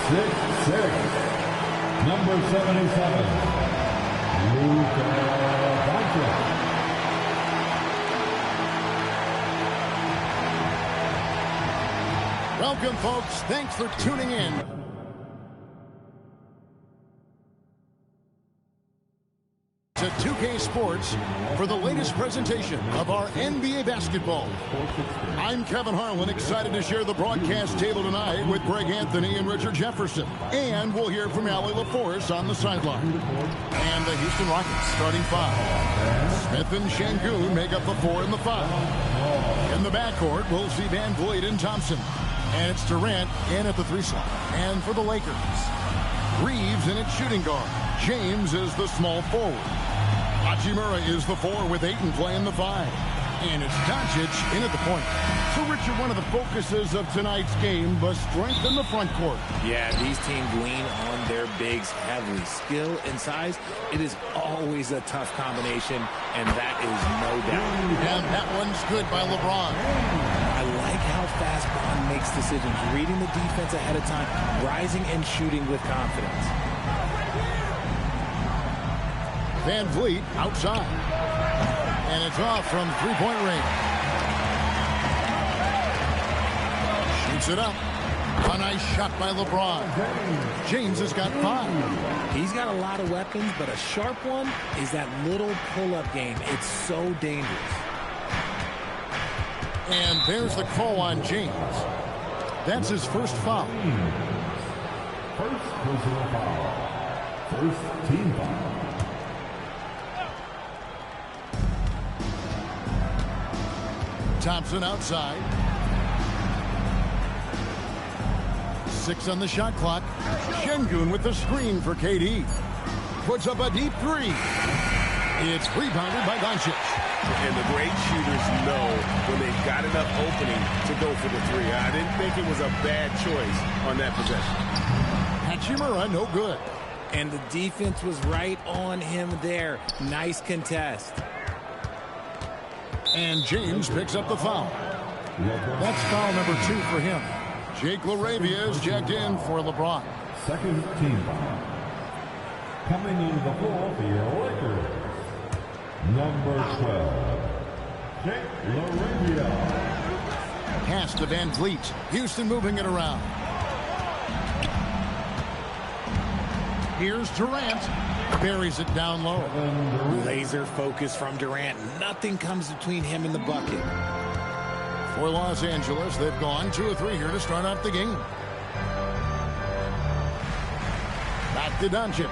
6'6", number 77, Luka Doncic. Welcome, folks. Thanks for tuning in to 2K Sports for the latest presentation of our NBA basketball. I'm Kevin Harlan, excited to share the broadcast table tonight with Greg Anthony and Richard Jefferson. And we'll hear from Allie LaForce on the sideline. And the Houston Rockets starting five. Smith and Şengün make up the 4 and the 5. In the backcourt, we'll see Van Vliet and Thompson. And it's Durant in at the 3 slot. And for the Lakers, Reeves in at shooting guard. James is the small forward. Hachimura is the 4 with Ayton playing the 5. And it's Doncic in at the point. So, Richard, one of the focuses of tonight's game was strength in the front court. Yeah, these teams lean on their bigs heavily. Skill and size, it is always a tough combination, and that is no doubt. And that one's good by LeBron. I like how fast Bron makes decisions, reading the defense ahead of time, rising and shooting with confidence. Van Vliet outside. And it's off from three-point range. Shoots it up. A nice shot by LeBron. James has got 5. He's got a lot of weapons, but a sharp one is that little pull-up game. It's so dangerous. And there's the call on James. That's his first foul. First personal foul. First team foul. Thompson outside. 6 on the shot clock. Şengün with the screen for KD. Puts up a deep 3. It's rebounded by Doncic. And the great shooters know when they've got enough opening to go for the 3. I didn't think it was a bad choice on that possession. Hachimura, no good. And the defense was right on him there. Nice contest. And James picks up the foul. That's foul number 2 for him. Jake LaRavia is checked in for LeBron. Second team foul. Coming into the floor for your Lakers, number 12, Jake LaRavia. Pass to Van Vliet. Houston moving it around. Here's Durant. Buries it down low. Laser focus from Durant. Nothing comes between him and the bucket. For Los Angeles, they've gone 2 of 3 here to start out the game. Back to Doncic.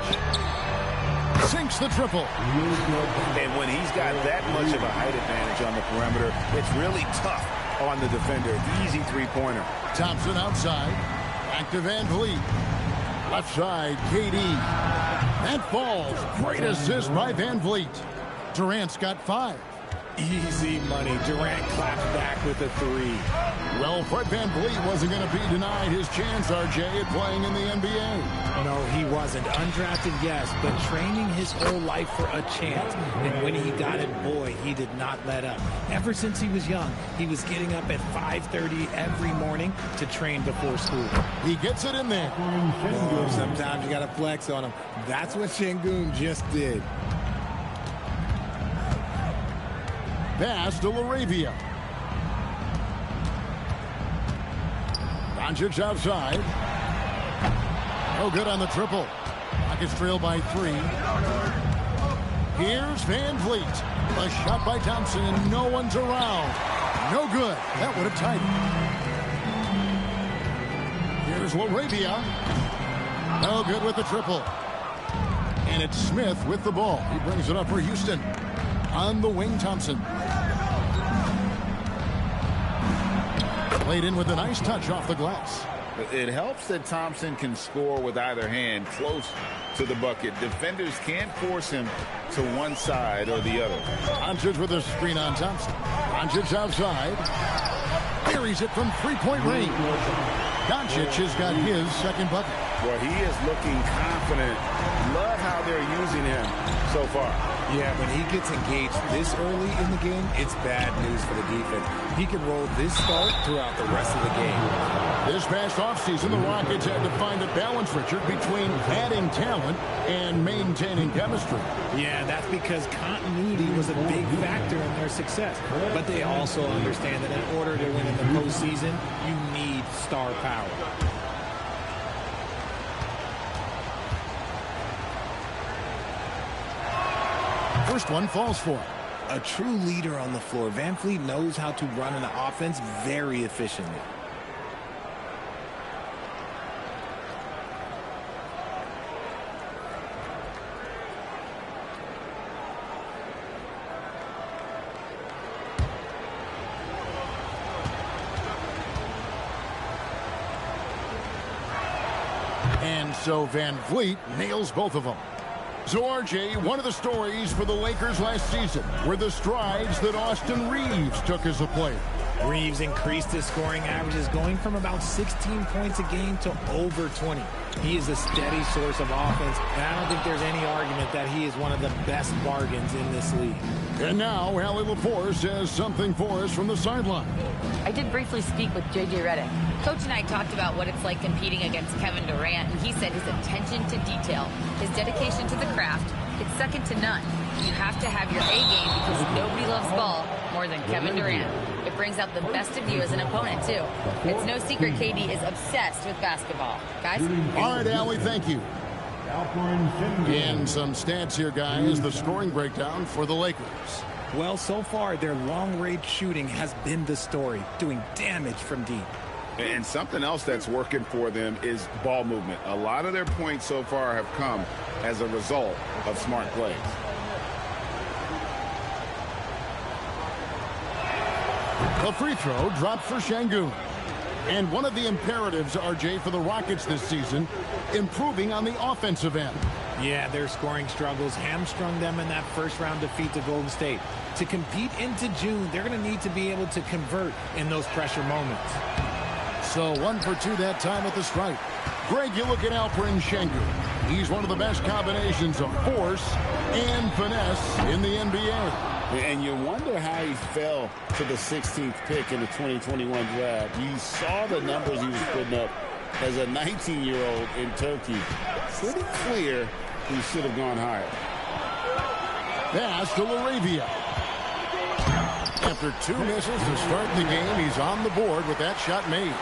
Sinks the triple. And when he's got that much of a height advantage on the perimeter, it's really tough on the defender. Easy three-pointer. Thompson outside. Back to Van Vliet. Left side, KD. That falls. Great assist by Van Vliet. Durant's got 5. Easy money. Durant claps back with a 3. Well, Fred Van Vliet wasn't going to be denied his chance, RJ, at playing in the NBA. No, he wasn't. Undrafted, yes, but training his whole life for a chance. And when he got it, boy, he did not let up. Ever since he was young, he was getting up at 5:30 every morning to train before school. He gets it in there. Oh, sometimes you got to flex on him. That's what Şengün just did. Pass to LaRavia. Doncic outside. No good on the triple. Rockets trail by 3. Here's Van Vliet. A shot by Thompson, and no one's around. No good. That would have tied it. Here's LaRavia. No good with the triple. And it's Smith with the ball. He brings it up for Houston. On the wing, Thompson. Played in with a nice touch off the glass. It helps that Thompson can score with either hand close to the bucket. Defenders can't force him to one side or the other. Doncic with a screen on Thompson. Doncic outside. Buries it from three-point range. Doncic has got his second bucket. Well, he is looking confident. Love how they're using him so far. Yeah, when he gets engaged this early in the game, it's bad news for the defense. He can roll this start throughout the rest of the game. This past offseason, the Rockets had to find a balance, Richard, between adding talent and maintaining chemistry. Yeah, that's because continuity was a big factor in their success. But they also understand that in order to win in the postseason, you need star power. First one falls for it. A true leader on the floor, Van Fleet knows how to run an offense very efficiently. And so Van Vliet nails both of them. So, RJ, one of the stories for the Lakers last season were the strides that Austin Reeves took as a player. Reeves increased his scoring averages, going from about 16 points a game to over 20. He is a steady source of offense, and I don't think there's any argument that he is one of the best bargains in this league. And now, Allie LaForce says something for us from the sideline. I did briefly speak with J.J. Redick. Coach and I talked about what it's like competing against Kevin Durant, and he said his attention to detail, his dedication to the craft, it's second to none. You have to have your A game because nobody loves ball more than Kevin Durant. It brings out the best of you as an opponent, too. It's no secret KD is obsessed with basketball. Guys? All right, Allie, thank you. And some stats here, guys. The scoring breakdown for the Lakers. Well, so far, their long-range shooting has been the story, doing damage from deep. And something else that's working for them is ball movement. A lot of their points so far have come as a result of smart plays. A free throw dropped for Şengün. And one of the imperatives, RJ, for the Rockets this season, improving on the offensive end. Yeah, their scoring struggles hamstrung them in that first-round defeat to Golden State. To compete into June, they're going to need to be able to convert in those pressure moments. So 1 for 2 that time at the stripe. Greg, you look at Alperen Şengün. He's one of the best combinations of force and finesse in the NBA. And you wonder how he fell to the 16th pick in the 2021 draft. You saw the numbers he was putting up as a 19-year-old in Turkey. Pretty clear he should have gone higher. Pass to Laravia. After 2 misses to start the game, he's on the board with that shot made.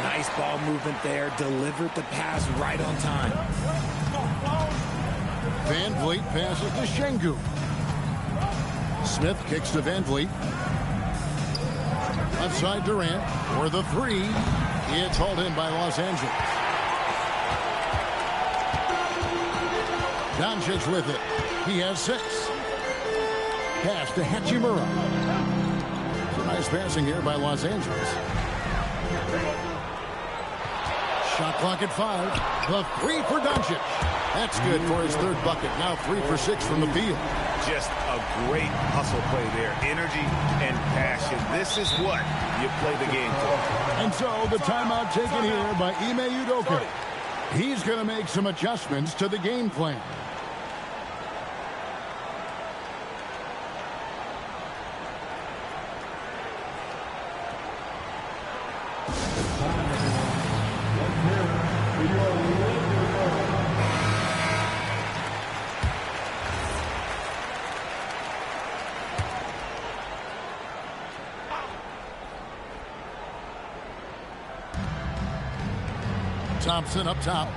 Nice ball movement there. Delivered the pass right on time. Van Vliet passes to Şengün. Smith kicks to Van Vliet. Left side Durant for the 3. It's hauled in by Los Angeles. Doncic with it. He has 6. Pass to Hachimura. Some nice passing here by Los Angeles. Shot clock at 5. The 3 for Doncic. That's good for his 3rd bucket. Now 3 for 6 from the field. Just a great hustle play there. Energy and passion. This is what you play the game for. And so the timeout taken here by Ime Udoka. He's going to make some adjustments to the game plan. Thompson up top.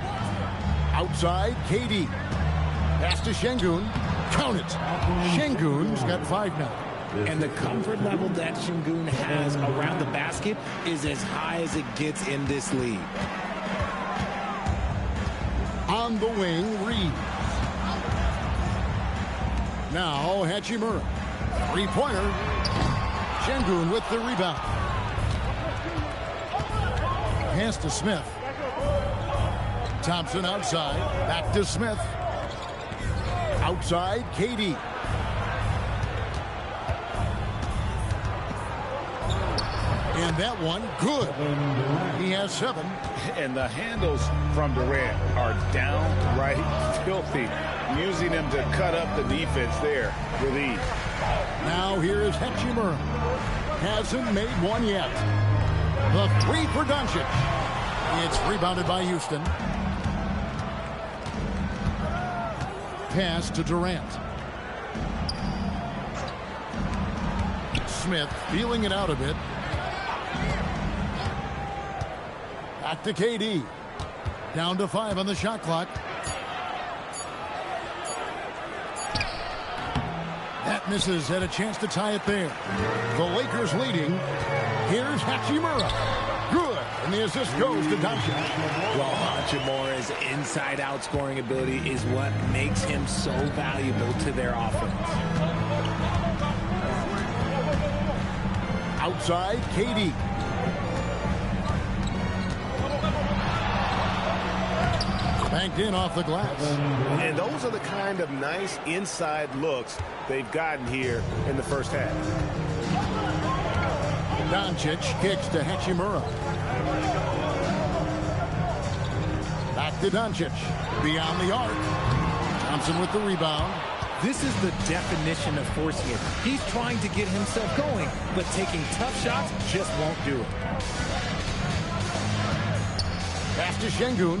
Outside, KD. Pass to Şengün. Count it. Şengün's got 5 now. And the comfort level that Şengün has around the basket is as high as it gets in this league. On the wing, Reeves. Now, Hachimura. 3-pointer. Şengün with the rebound. Pass to Smith. Thompson outside. Back to Smith. Outside, KD. And that one, good. He has 7. And the handles from Durant are downright filthy. using him to cut up the defense there with ease. Now here's Hachimura. Hasn't made one yet. The three for Doncic. It's rebounded by Houston. Pass to Durant. Smith feeling it out a bit. Back to KD. Down to 5 on the shot clock. That misses. Had a chance to tie it there. The Lakers leading. Here's Hachimura. Good. And the assist goes to Doncic. Well, Hachimura's inside-out scoring ability is what makes him so valuable to their offense. Outside, KD. Banked in off the glass. And those are the kind of nice inside looks they've gotten here in the first half. Doncic kicks to Hachimura. Back to Doncic. Beyond the arc. Thompson with the rebound. This is the definition of forcing it. He's trying to get himself going, but taking tough shots just won't do it. Pass to Şengün.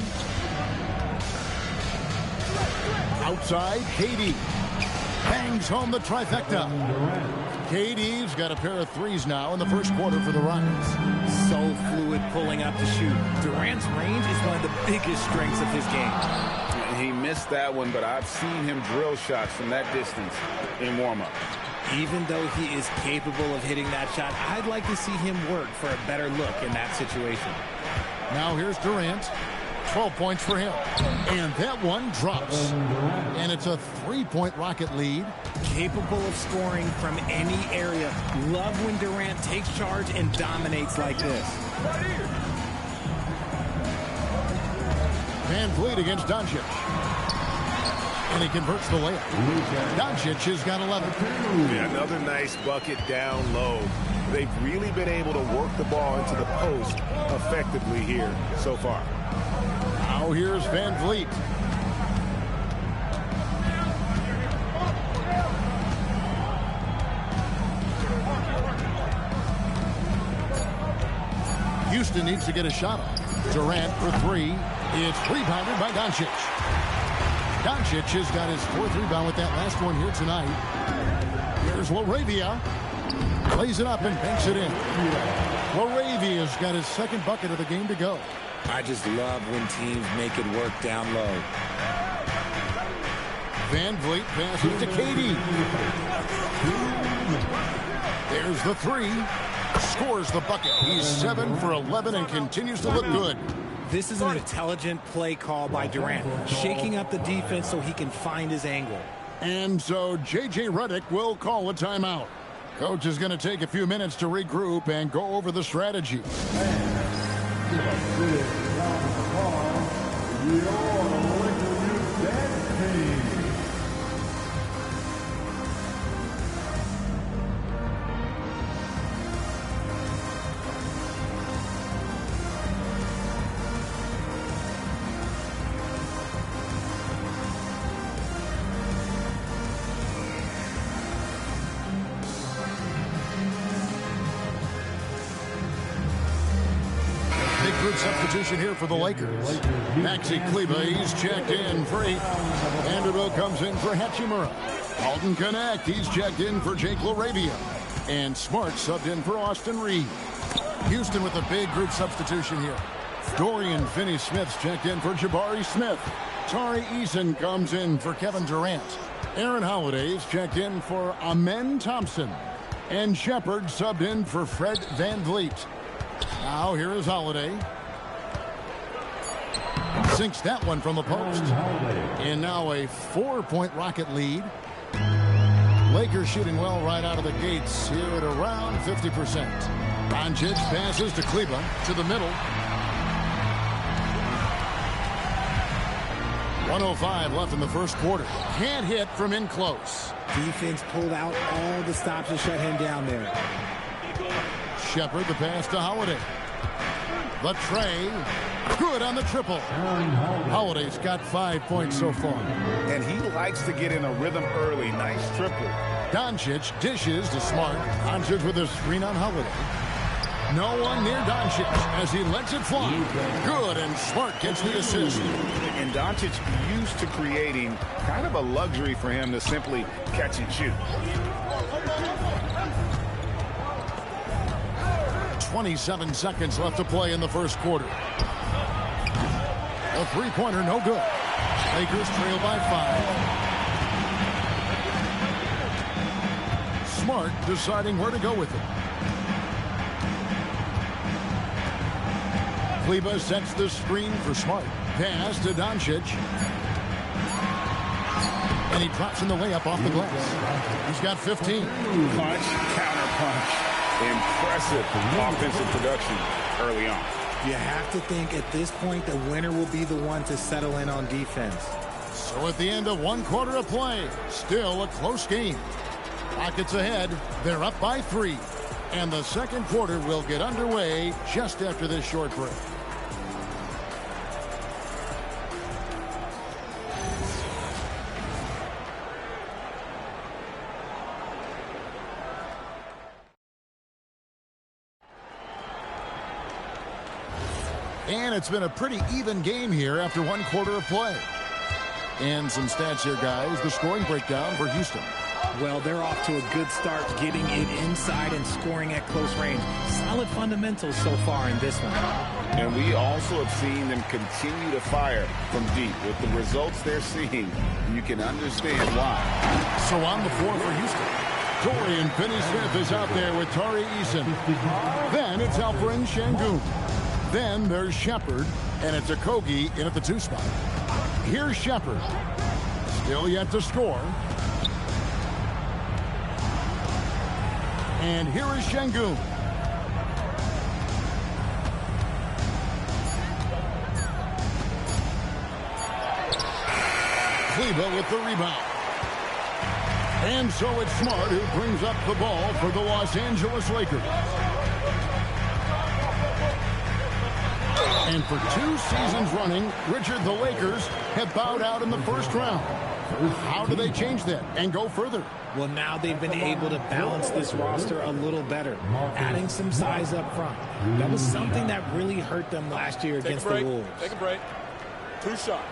Outside, KD. Bangs home the trifecta. KD's got a pair of threes now in the first quarter for the Rockets. So fluid pulling up to shoot. Durant's range is one of the biggest strengths of his game. He missed that one, but I've seen him drill shots from that distance in warm-up. Even though he is capable of hitting that shot, I'd like to see him work for a better look in that situation. Now here's Durant. 12 points for him. And that one drops. And it's a 3-point Rocket lead. Capable of scoring from any area. Love when Durant takes charge and dominates like this. Van Vliet against Doncic. And he converts the layup. Doncic has got 11. Yeah, another nice bucket down low. They've really been able to work the ball into the post effectively here so far. Now here's Van Vliet. Houston needs to get a shot off. Durant for 3. It's rebounded by Doncic. Doncic has got his 4th rebound with that last one here tonight. Here's LaRavia. Plays it up and banks it in. LaRavia's got his 2nd bucket of the game to go. I just love when teams make it work down low. Van Vliet passes to KD. There's the 3. Scores the bucket. He's 7 for 11 and continues to look good. This is an intelligent play call by Durant, shaking up the defense so he can find his angle. And so J.J. Redick will call a timeout. Coach is going to take a few minutes to regroup and go over the strategy. Substitution here for the Lakers. Maxi Kleber, he's checked in for 8. Vanderbilt comes in for Hachimura. Alton Connect, he's checked in for Jake LaRavia. And Smart subbed in for Austin Reed. Houston with a big group substitution here. Dorian Finney-Smith's checked in for Jabari Smith. Tari Eason comes in for Kevin Durant. Aaron Holiday's checked in for Amen Thompson. And Shepard subbed in for Fred Van Vliet. Now here is Holiday. Sinks that one from the post. And now a 4-point Rocket lead. Lakers shooting well right out of the gates here at around 50%. Doncic passes to Kleber to the middle. 1:05 left in the first quarter. Can't hit from in close. Defense pulled out all the stops to shut him down there. Shepard, the pass to Holiday. The tray. Good on the triple. Holiday's got 5 points so far. And he likes to get in a rhythm early. Nice triple. Doncic dishes to Smart. Doncic with a screen on Holiday. No one near Doncic as he lets it fly. Good, and Smart gets the assist. And Doncic used to creating kind of a luxury for him to simply catch and shoot. 27 seconds left to play in the first quarter. A three-pointer, no good. Lakers trail by 5. Smart deciding where to go with it. Kleber sets the screen for Smart. Pass to Doncic. And he drops in the layup off the glass. He's got 15. Punch, counter punch. Impressive offensive production early on. You have to think at this point the winner will be the one to settle in on defense. So at the end of 1 quarter of play, still a close game. Rockets ahead. They're up by 3. And the second quarter will get underway just after this short break. And it's been a pretty even game here after 1 quarter of play. And some stats here, guys. The scoring breakdown for Houston. Well, they're off to a good start, getting it inside and scoring at close range. Solid fundamentals so far in this one. And we also have seen them continue to fire from deep. With the results they're seeing, you can understand why. So on the floor for Houston, Dorian Finney-Smith is out there with Tari Eason. Then it's Alperen Şengün. Then there's Shepard, and it's Okogie in at the 2 spot. Here's Shepard. Still yet to score. And here is Şengün. Kleber with the rebound. And so it's Smart who brings up the ball for the Los Angeles Lakers. And for 2 seasons running, Richard, the Lakers have bowed out in the first round. How do they change that and go further? Well, now they've been able to balance this roster a little better, adding some size up front. That was something that really hurt them last year against the Wolves. Take a break. 2 shots.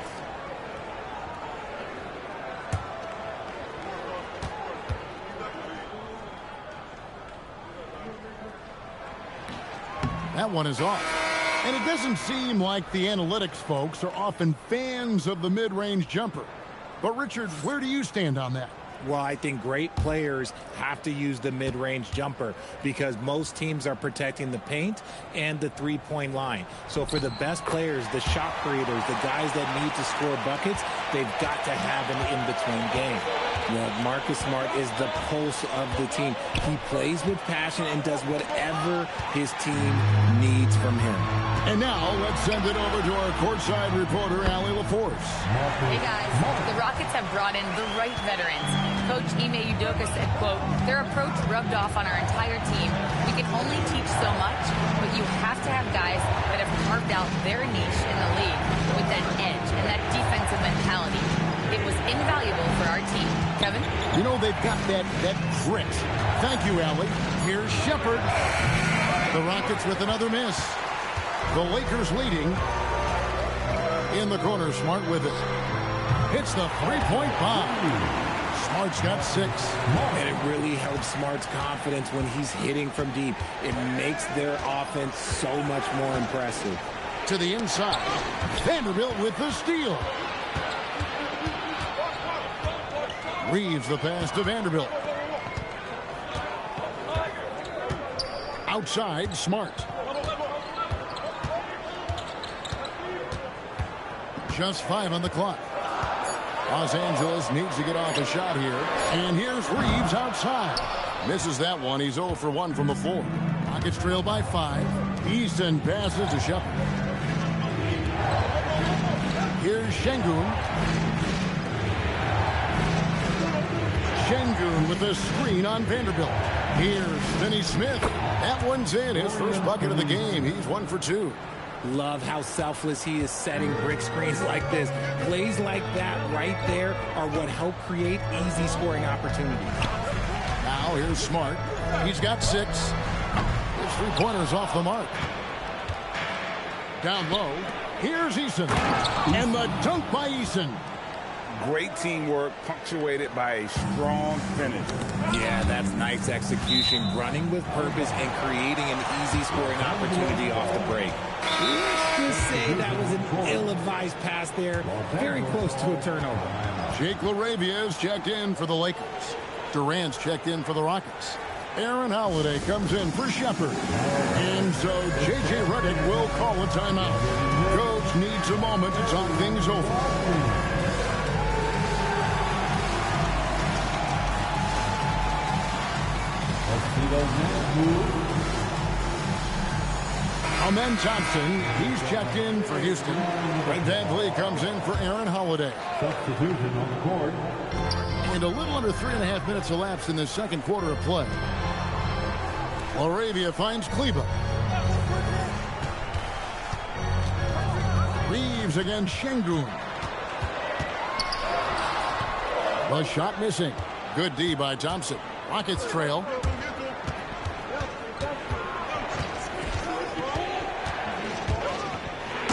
That one is off. And it doesn't seem like the analytics folks are often fans of the mid-range jumper. But, Richard, where do you stand on that? Well, I think great players have to use the mid-range jumper because most teams are protecting the paint and the three-point line. So for the best players, the shot creators, the guys that need to score buckets, they've got to have an in-between game. You know, Marcus Smart is the pulse of the team. He plays with passion and does whatever his team needs from him. And now let's send it over to our courtside reporter, Allie LaForce. Hey guys, the Rockets have brought in the right veterans. Coach Ime Udoka said, quote, their approach rubbed off on our entire team. We can only teach so much, but you have to have guys that have carved out their niche in the league with that edge and that defensive mentality. It was invaluable for our team. Kevin? You know, they've got that grit. Thank you, Allie. Here's Shepard. The Rockets with another miss. The Lakers leading. In the corner, Smart with it. Hits the three-point bomb. Smart's got 6. And it really helps Smart's confidence when he's hitting from deep. It makes their offense so much more impressive. To the inside. Vanderbilt with the steal. Reeves the pass to Vanderbilt. Outside, Smart. Just 5 on the clock. Los Angeles needs to get off a shot here. And here's Reeves outside. Misses that one. He's 0 for 1 from the floor. Rockets trail by 5. Easton passes to Shepard. Here's Şengün. Şengün with a screen on Vanderbilt. Here's Finney-Smith. That one's in. His first bucket of the game. He's 1 for 2. Love how selfless he is setting brick screens like this. Plays like that right there are what help create easy scoring opportunities. Now here's Smart. He's got 6. His three-pointers off the mark. Down low. Here's Eason. And the dunk by Eason. Great teamwork, punctuated by a strong finish. Yeah, that's nice execution, running with purpose and creating an easy scoring opportunity off the break. Let's just say that was an ill-advised pass there, very close to a turnover. Jake LaRavia is checked in for the Lakers. Durant's checked in for the Rockets. Aaron Holiday comes in for Shepard. And so J.J. Redick will call a timeout. Coach needs a moment to talk things over. Amen Thompson, he's checked in for Houston. Fred VanVleet comes in for Aaron Holiday. Substitution on the court. And a little under 3.5 minutes elapsed in the second quarter of play. LaRavia finds Kleba. Reeves against Şengün. The shot missing. Good D by Thompson. Rockets trail.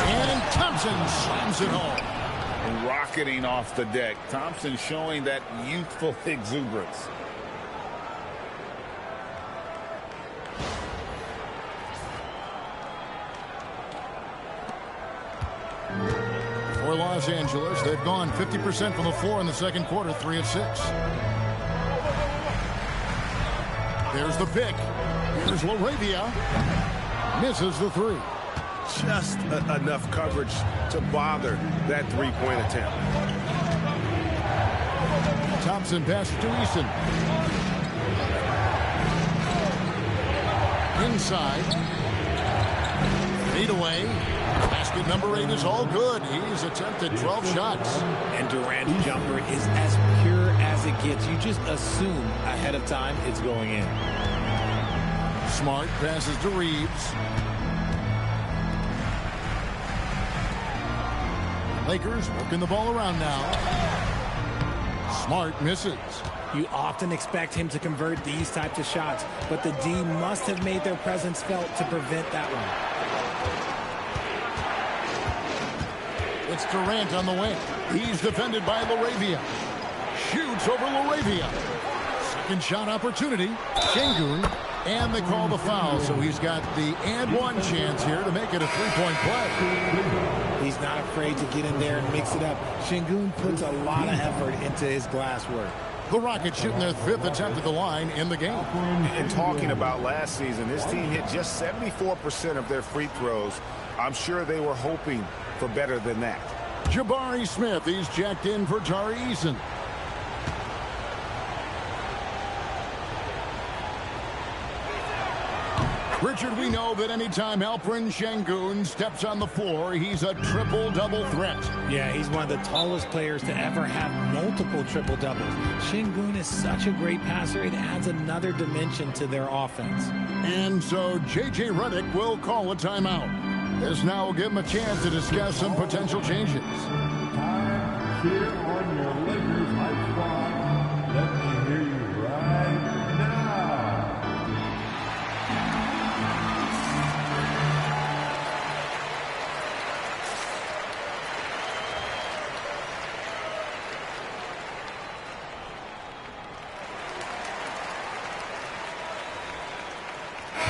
And Thompson slams it home. Rocketing off the deck. Thompson showing that youthful exuberance. For Los Angeles, they've gone 50% from the floor in the second quarter, 3 of 6. There's the pick. Here's LaRavia. Misses the 3. Just enough coverage to bother that three-point attempt. Thompson passes to Eason. Inside. Feed away. Basket number 8 is all good. He's attempted 12 shots. And Durant's jumper is as pure as it gets. You just assume ahead of time it's going in. Smart passes to Reeves. Lakers working the ball around now. Smart misses. You often expect him to convert these types of shots, but the D must have made their presence felt to prevent that one. It's Durant on the wing. He's defended by LaRavia. Shoots over LaRavia. Second shot opportunity. Şengün. And they call the foul, so he's got the and one chance here to make it a three-point play. He's not afraid to get in there and mix it up. Şengün puts a lot of effort into his glass work. The Rockets shooting their 5th attempt at the line in the game. And talking about last season, this team hit just 74% of their free throws. I'm sure they were hoping for better than that. Jabari Smith, he's checked in for Tari Eason. Richard, we know that anytime Alperen Şengün steps on the floor, he's a triple-double threat. Yeah, he's one of the tallest players to ever have multiple triple-doubles. Şengün is such a great passer, it adds another dimension to their offense. And so J.J. Redick will call a timeout. This now will give him a chance to discuss some potential changes. Time here on your Lakers Hype Squad. Let me hear you right now.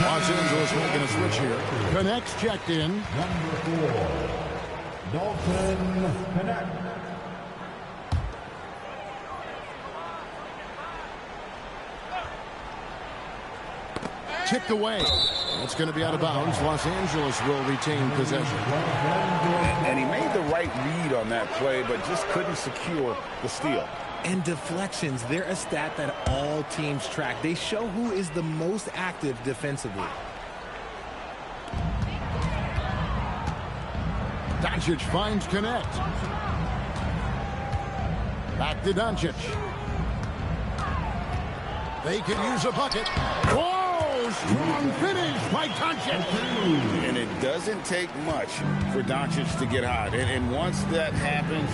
Los Angeles making a switch here. Connects checked in. Number 4, Dalton Connect. Tipped away. It's going to be out of bounds. Los Angeles will retain possession. And he made the right read on that play, but just couldn't secure the steal. And deflections, they're a stat that all teams track. They show who is the most active defensively. Doncic finds Connect. Back to Doncic. They could use a bucket. Whoa! Strong finish by Doncic. And it doesn't take much for Doncic to get hot. And once that happens,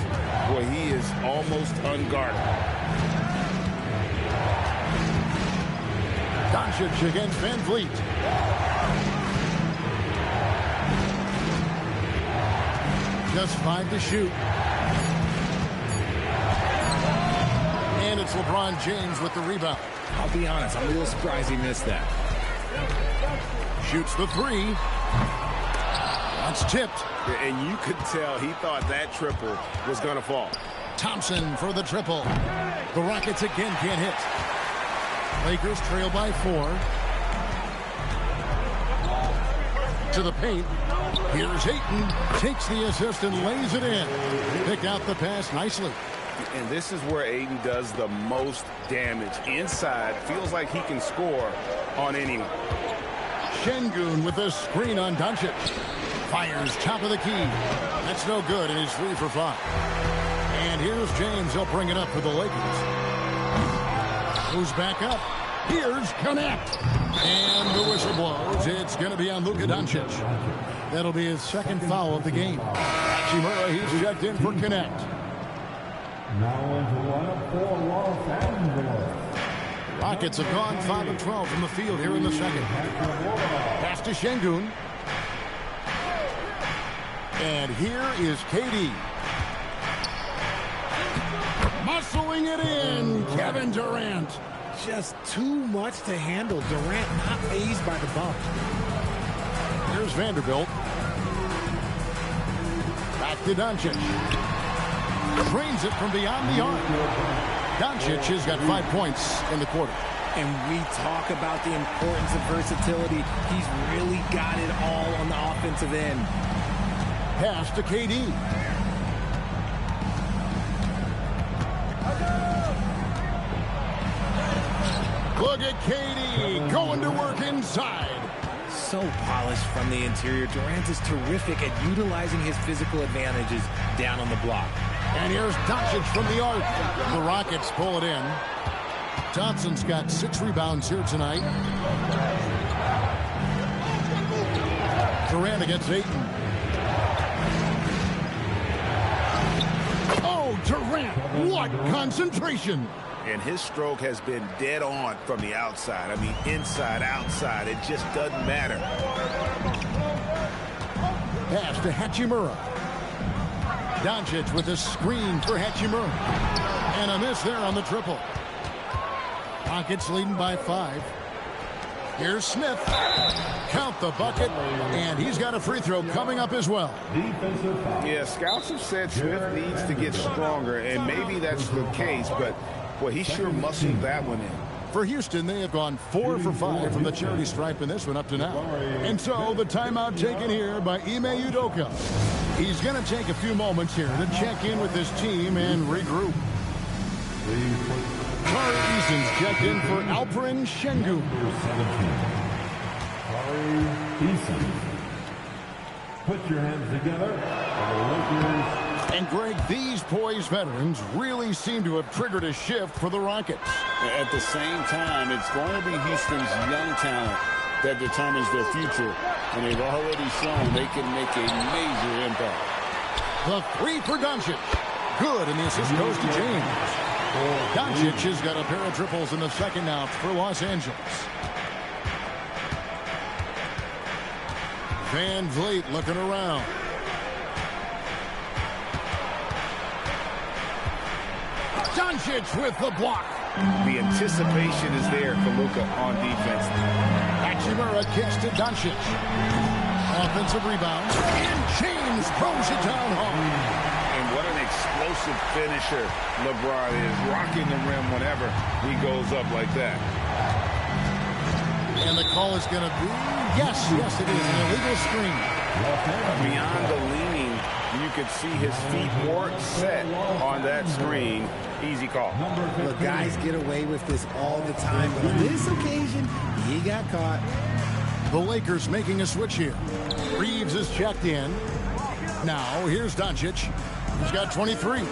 well, he is almost unguardable. Doncic against Van Vliet. Just 5 to shoot. And it's LeBron James with the rebound. I'll be honest, I'm a little surprised he missed that. Shoots the 3. That's tipped. And you could tell he thought that triple was going to fall. Thompson for the triple. The Rockets again can't hit. Lakers trail by 4. To the paint. Here's Ayton. Takes the assist and lays it in. Picked out the pass nicely. And this is where Ayton does the most damage. Inside, feels like he can score on anyone. Şengün with a screen on Doncic. Fires top of the key. That's no good, and he's 3 for 5. And here's James. He'll bring it up for the Lakers. Who's back up? Here's Connect. And the whistle blows. It's going to be on Luka Doncic. That'll be his second foul of the game. Hachimura, he's checked in for Connect. Now into lineup for Los Angeles. Rockets have gone 5 of 12 from the field here in the second. Pass to Şengün. And here is KD. Muscling it in, Kevin Durant. Just too much to handle. Durant not fazed by the bump. Here's Vanderbilt. Back to Doncic. Drains it from beyond the arc. Doncic has got 5 points in the quarter. And we talk about the importance of versatility. He's really got it all on the offensive end. Pass to KD. Look at KD going to work inside. So polished from the interior. Durant is terrific at utilizing his physical advantages down on the block. And here's Doncic from the arc. The Rockets pull it in. Thompson's got 6 rebounds here tonight. Durant against Ayton. Oh, Durant, what concentration. And his stroke has been dead on from the outside. I mean, inside, outside, it just doesn't matter. Pass to Hachimura. Doncic with a screen for Hachimura. And a miss there on the triple. Rockets leading by 5. Here's Smith. Count the bucket. And he's got a free throw coming up as well. Yeah, scouts have said Smith needs to get stronger, and maybe that's the case, but boy, he sure muscled that one in. For Houston, they have gone 4 for 5 from the charity stripe in this one up to now. And so the timeout taken here by Ime Udoka. He's going to take a few moments here to check in with his team and regroup. Tari Eason's checked in for Alperen Şengün. Put your hands together for the Lakers. And Greg, these poised veterans really seem to have triggered a shift for the Rockets. At the same time, it's going to be Houston's young talent that determines their future. And they've already shown they can make a major impact. The 3 for Doncic. Good, and the assist goes to James. Doncic has got a pair of triples in the second now for Los Angeles. Van Vliet looking around. Doncic with the block. The anticipation is there for Luka on defense. Hachimura kicks to Doncic. Offensive rebound. And James throws it down home. And what an explosive finisher LeBron is, rocking the rim whenever he goes up like that. And the call is going to be, yes, it is an illegal screen. Beyond the leaning, you could see his feet weren't set on that screen. Easy call. Look, guys get away with this all the time, but on this occasion, he got caught. The Lakers making a switch here. Reeves is checked in. Now, here's Doncic. He's got 23.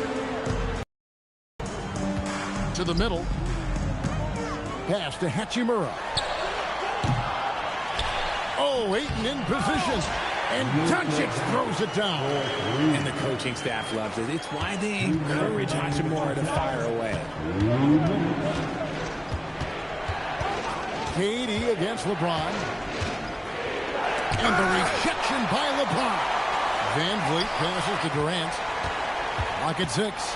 To the middle. Pass to Hachimura. Oh, Ayton in position. And Doncic throws it down. And the coaching staff loves it. It's why they encourage Hachimura to fire away. KD against LeBron. And the rejection by LeBron. Van Vliet passes to Durant. Lock at 6.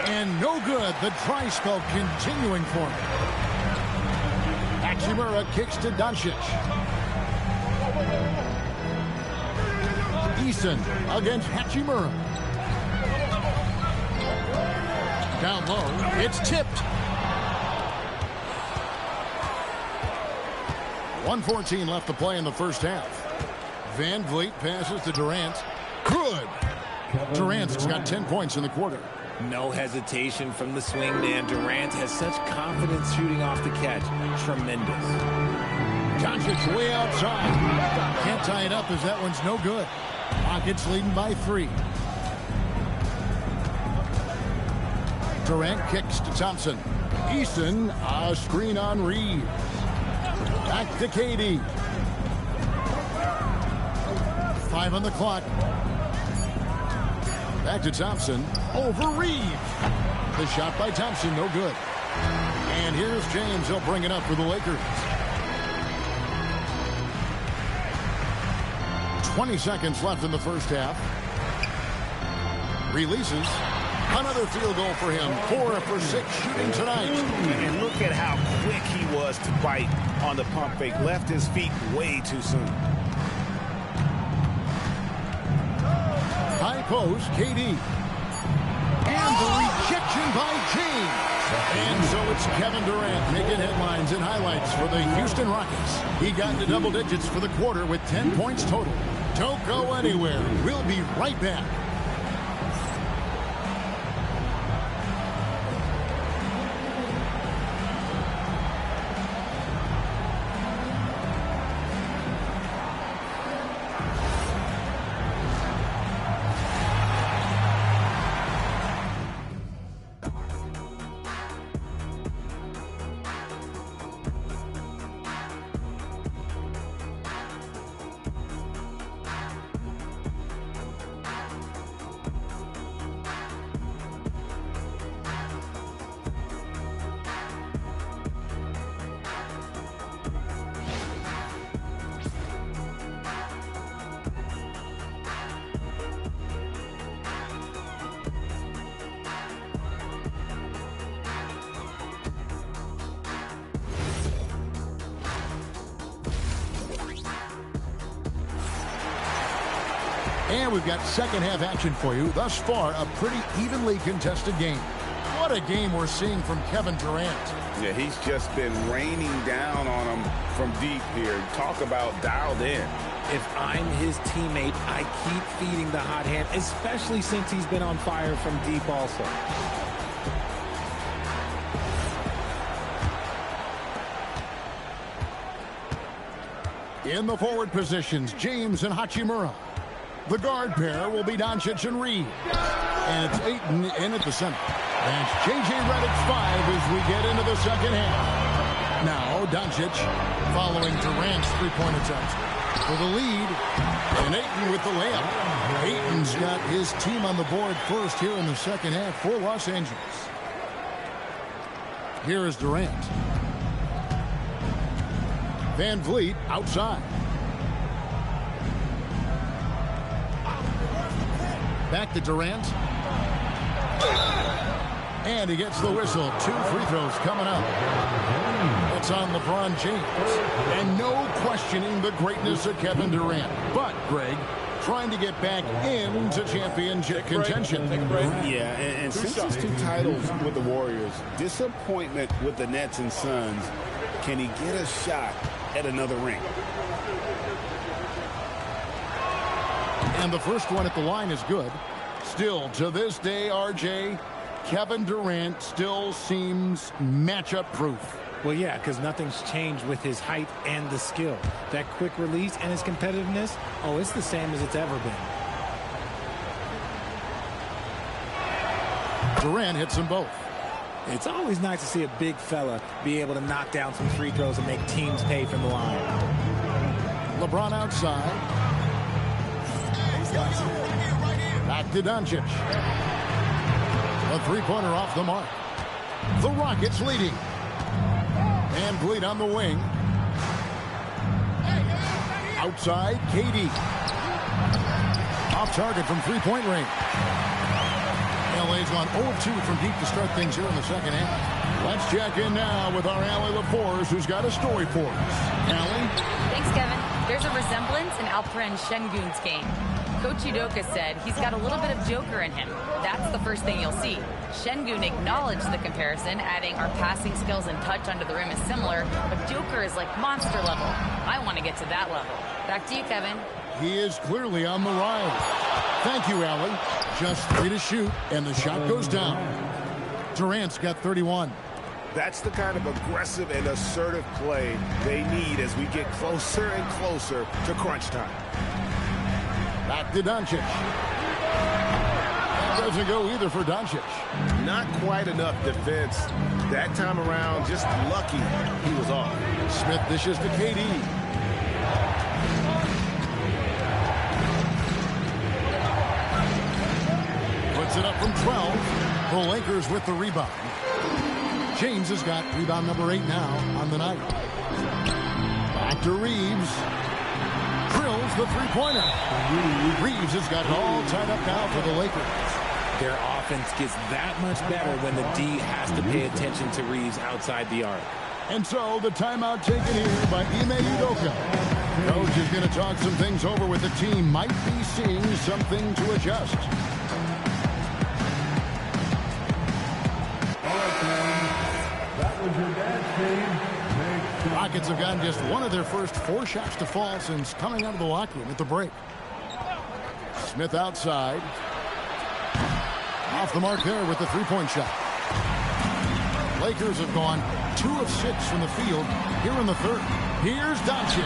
And no good. The dry spell continuing for him. Hachimura kicks to Doncic. Eason against Hachimura. Down low. It's tipped. 1:14 left to play in the first half. Van Vliet passes to Durant. Good. Durant's got 10 points in the quarter. No hesitation from the swing man. Durant has such confidence shooting off the catch. Tremendous. Doncic way outside. Can't tie it up as that one's no good. Rockets leading by 3. Durant kicks to Thompson. Eason, a screen on Reeves. Back to KD. 5 on the clock. Back to Thompson. Over Reeves. The shot by Thompson, no good. And here's James. He'll bring it up for the Lakers. 20 seconds left in the first half. Releases. Another field goal for him. 4 for 6 shooting tonight. And look at how quick he was to bite on the pump fake. Left his feet way too soon. High post, KD. And the rejection by James. And so it's Kevin Durant making headlines and highlights for the Houston Rockets. He got into double digits for the quarter with 10 points total. Don't go anywhere. We'll be right back. And we've got second half action for you. Thus far, a pretty evenly contested game. What a game we're seeing from Kevin Durant. Yeah, he's just been raining down on him from deep here. Talk about dialed in. If I'm his teammate, I keep feeding the hot hand, especially since he's been on fire from deep also. In the forward positions, James and Hachimura. The guard pair will be Doncic and Reeves. And it's Ayton in at the center. That's J.J. Redick 5 as we get into the second half. Now Doncic following Durant's three-point attempt for the lead. And Ayton with the layup. Ayton's got his team on the board first here in the second half for Los Angeles. Here is Durant. Van Vliet outside. Back to Durant. And he gets the whistle. 2 free throws coming up. It's on LeBron James. And no questioning the greatness of Kevin Durant. But, Greg, trying to get back into championship contention. Yeah, and since his 2 titles with the Warriors, disappointment with the Nets and Suns, can he get a shot at another ring? And the first one at the line is good. Still, to this day, RJ, Kevin Durant still seems matchup proof. Well, yeah, because nothing's changed with his height and the skill. That quick release and his competitiveness, oh, it's the same as it's ever been. Durant hits them both. It's always nice to see a big fella be able to knock down some free throws and make teams pay from the line. LeBron outside. Back to Doncic. A three-pointer off the mark. The Rockets leading. And Vliet on the wing. Outside, KD. Off target from three-point range. LA's gone 0-2 from deep to start things here in the second half. Let's check in now with our Allie LaForce, who's got a story for us. Allie? Thanks, Kevin. There's a resemblance in Alperen Şengün's game. Coach Udoka said he's got a little bit of Joker in him. That's the first thing you'll see. Şengün acknowledged the comparison, adding our passing skills and touch under the rim is similar, but Joker is like monster level. I want to get to that level. Back to you, Kevin. He is clearly on the rise. Thank you, Allie. Just 3 to shoot, and the shot goes down. Durant's got 31. That's the kind of aggressive and assertive play they need as we get closer and closer to crunch time. Back to Doncic. That doesn't go either for Doncic. Not quite enough defense. That time around, just lucky he was off. Smith dishes to KD. Puts it up from 12. The Lakers with the rebound. James has got rebound number 8 now on the night. Back to Reeves. Drills the three-pointer. Reeves has got it all tied up now for the Lakers. Their offense gets that much better when the D has to pay attention to Reeves outside the arc. And so the timeout taken here by Ime Udoka. Coach is going to talk some things over with the team. Might be seeing something to adjust. Rockets have gotten just one of their first 4 shots to fall since coming out of the locker room at the break. Smith outside. Off the mark there with the three-point shot. Lakers have gone 2 of 6 from the field here in the third. Here's Doncic.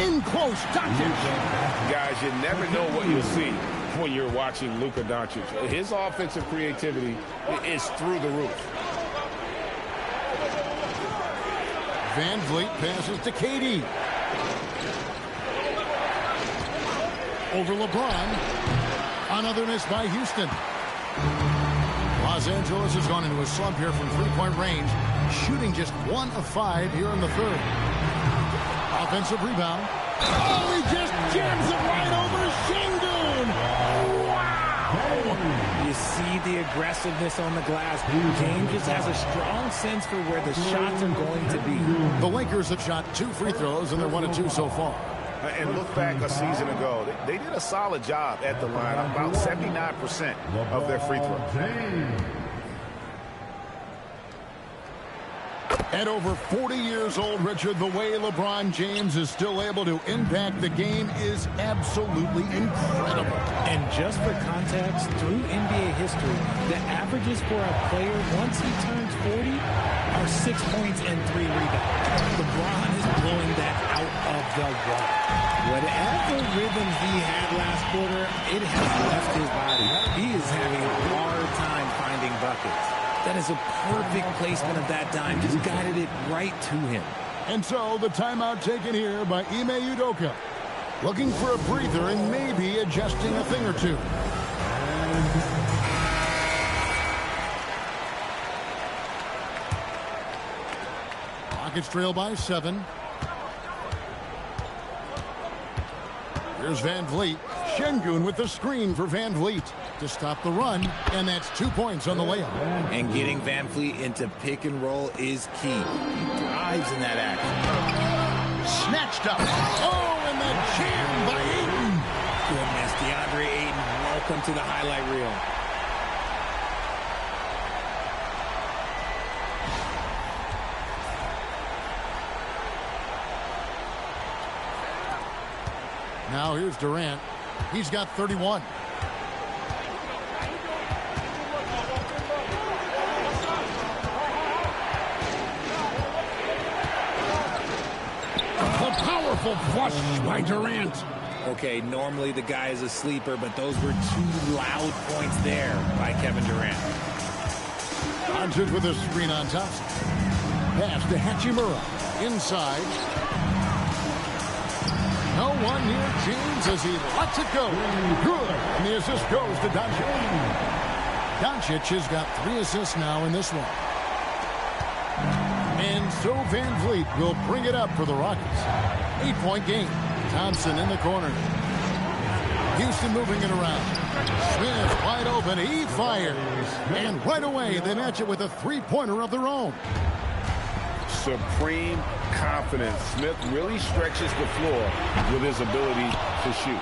In close, Doncic. Guys, you never know what you'll see when you're watching Luka Doncic. His offensive creativity is through the roof. Van Vliet passes to KD. Over LeBron. Another miss by Houston. Los Angeles has gone into a slump here from three-point range, shooting just 1 of 5 here in the third. Offensive rebound. Oh, he just jams it right over Şengün. Wow! You see the aggressiveness on the glass. James just has a strong sense for where the shots are going to be. The Lakers have shot 2 free throws, and they're 1 of 2 so far. And look back a season ago, they did a solid job at the line, about 79% of their free throws. At over 40 years old, Richard, the way LeBron James is still able to impact the game is absolutely incredible. And just for context, through NBA history, the averages for a player once he turns 40 are 6 points and 3 rebounds. LeBron is blowing that out of the water. Whatever rhythm he had last quarter, it has left his body. He is having a hard time finding buckets. That is a perfect placement of that dime. Just guided it right to him. And so the timeout taken here by Ime Udoka. Looking for a breather and maybe adjusting a thing or two. Rockets trail by 7. Here's Van Vliet. Şengün with the screen for Van Vliet to stop the run, and that's 2 points on the layup. And getting Van Vliet into pick and roll is key. He thrives in that action. Snatched up. Oh, and the jam by Ayton. Goodness, DeAndre Ayton, welcome to the highlight reel. Now here's Durant. He's got 31. A powerful flush by Durant. Okay, normally the guy is a sleeper, but those were 2 loud points there by Kevin Durant. Answered with a screen on Thompson. Pass to Hachimura. Inside. No one near James as he lets it go. Good. And the assist goes to Doncic. Doncic has got 3 assists now in this one. And so Van Vliet will bring it up for the Rockets. 8-point game. Thompson in the corner. Houston moving it around. Smith wide open. He fires. And right away they match it with a three-pointer of their own. Supreme confidence. Smith really stretches the floor with his ability to shoot.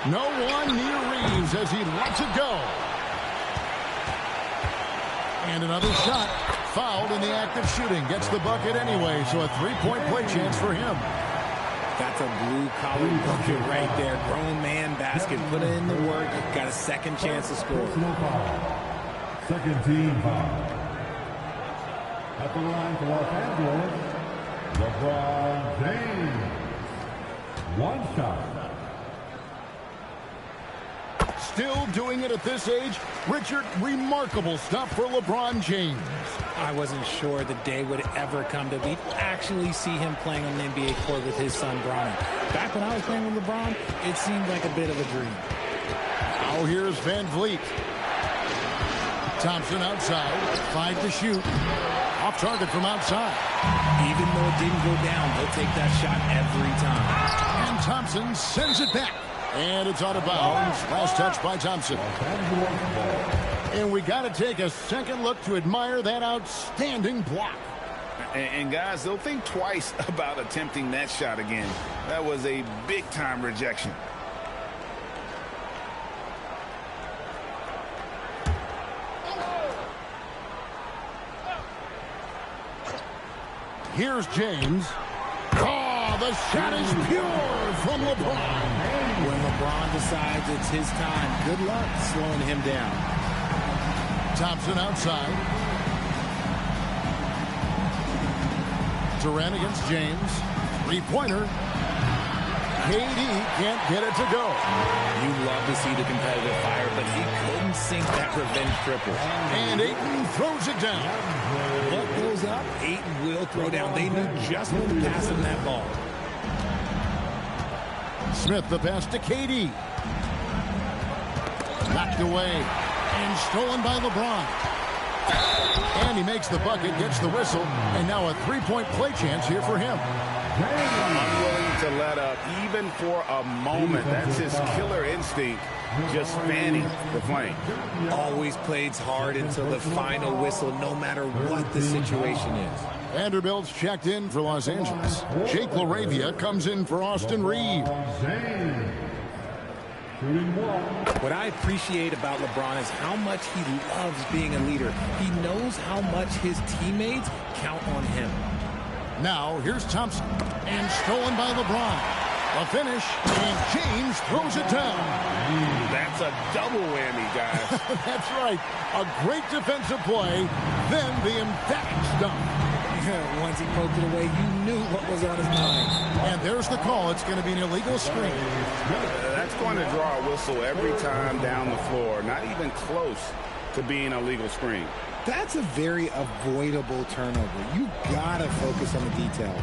No one near Reeves as he lets it go. And another shot. Fouled in the act of shooting. Gets the bucket anyway, so a three-point play chance for him. That's a blue-collar bucket right there. Grown man basket. Put in the work. Got a second chance to score. Second team foul. At the line for Los Angeles, LeBron James. One shot. Still doing it at this age. Richard, remarkable stuff for LeBron James. I wasn't sure the day would ever come to be actually see him playing on the NBA court with his son, Bronny. Back when I was playing with LeBron, it seemed like a bit of a dream. Now here's Van Vliet. Thompson outside. 5 to shoot. Off target from outside. Even though it didn't go down, he'll take that shot every time. And Thompson sends it back. And it's out of bounds. Last touch by Thompson. And we got to take a second look to admire that outstanding block. And guys, they'll think twice about attempting that shot again. That was a big-time rejection. Here's James. Oh, the shot is pure from LeBron. When LeBron decides it's his time, good luck slowing him down. Thompson outside. Durant against James. Three-pointer. KD can't get it to go. You love to see the competitive fire, but he couldn't sink that revenge triple. And Ayton throws it down. What goes up, Ayton will throw down. They knew just when to pass him that ball. Smith the pass to KD. Knocked away. And stolen by LeBron. And he makes the bucket, gets the whistle, and now a three-point play chance here for him. Unwilling to let up even for a moment. That's his killer instinct, just fanning the flame. Always plays hard until the final whistle, no matter what the situation is. Vanderbilt's checked in for Los Angeles. Jake LaRavia comes in for Austin Reeves. What I appreciate about LeBron is how much he loves being a leader. He knows how much his teammates count on him. Now, here's Thompson. And stolen by LeBron. A finish, and James throws it down. That's a double whammy, guys. That's right. A great defensive play, then the emphatic stuff. Once he poked it away, you knew what was on his mind. And there's the call. It's going to be an illegal screen. That's going to draw a whistle every time down the floor. Not even close to being a legal screen. That's a very avoidable turnover. You got to focus on the details.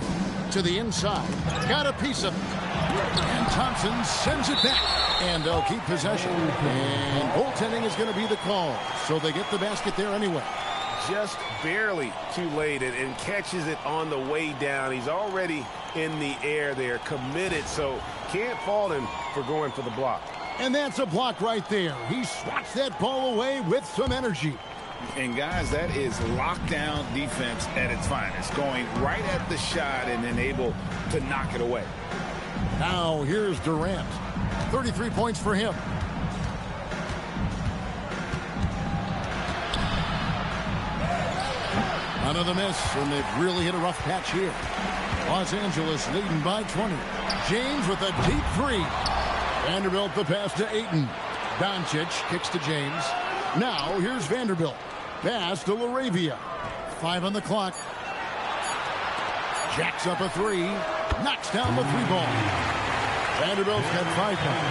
To the inside. Got a piece of it. And Thompson sends it back. And they'll keep possession. And goaltending is going to be the call. So they get the basket there anyway. Just barely too late and catches it on the way down. He's already in the air there, committed, so can't fault him for going for the block. And that's a block right there. He swats that ball away with some energy. And guys, that is lockdown defense at its finest, going right at the shot and then able to knock it away. Now here's Durant. 33 points for him. Another miss, and they've really hit a rough patch here. Los Angeles leading by 20. James with a deep three. Vanderbilt the pass to Ayton. Doncic kicks to James. Now here's Vanderbilt. Pass to LaRavia. 5 on the clock. Jacks up a three. Knocks down the three ball. Vanderbilt's got 5 points.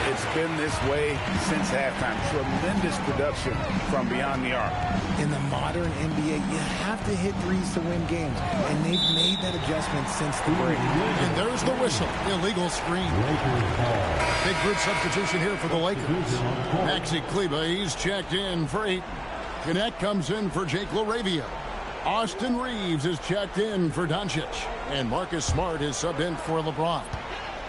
It's been this way since halftime. Tremendous production from beyond the arc. In the modern NBA, you have to hit threes to win games, and they've made that adjustment since the break. And there's the whistle. Illegal screen. Big group substitution here for the Lakers. Maxi Kleber, he's checked in for 8. Connect comes in for Jake LaRavia. Austin Reeves is checked in for Doncic. And Marcus Smart is subbed in for LeBron.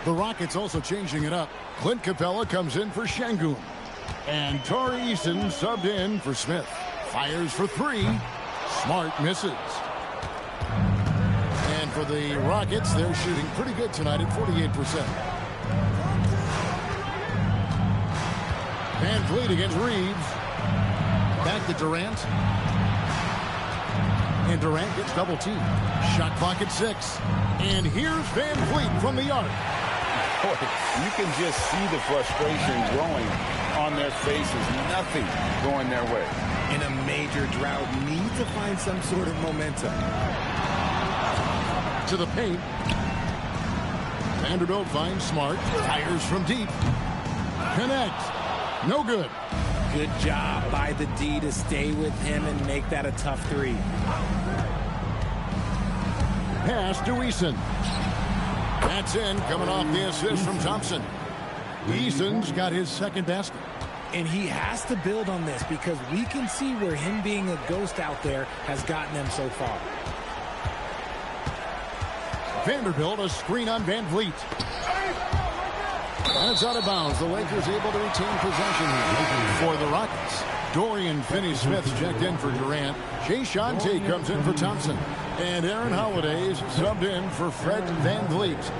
The Rockets also changing it up. Clint Capella comes in for Şengün. And Tari Eason subbed in for Smith. Fires for 3. Smart misses. And for the Rockets, they're shooting pretty good tonight at 48%. Van Vliet against Reeves. Back to Durant. And Durant gets double teamed. Shot clock at 6. And here's Van Vliet from the arc. Boy, you can just see the frustration growing on their faces. Nothing going their way. In a major drought, need to find some sort of momentum. To the paint. Vanderbilt finds Smart. Fires from deep. Connect. No good. Good job by the D to stay with him and make that a tough 3. Pass to Eason. That's in, coming off the assist from Thompson. Eason's got his second basket. And he has to build on this because we can see where him being a ghost out there has gotten them so far. Vanderbilt, a screen on Van Vliet. That's out of bounds. The Lakers able to retain possession here for the Rockets. Dorian Finney-Smith's checked in for Durant. Jae'Sean Tate comes in for Thompson. And Aaron Holiday's subbed in for Fred Van Vliet.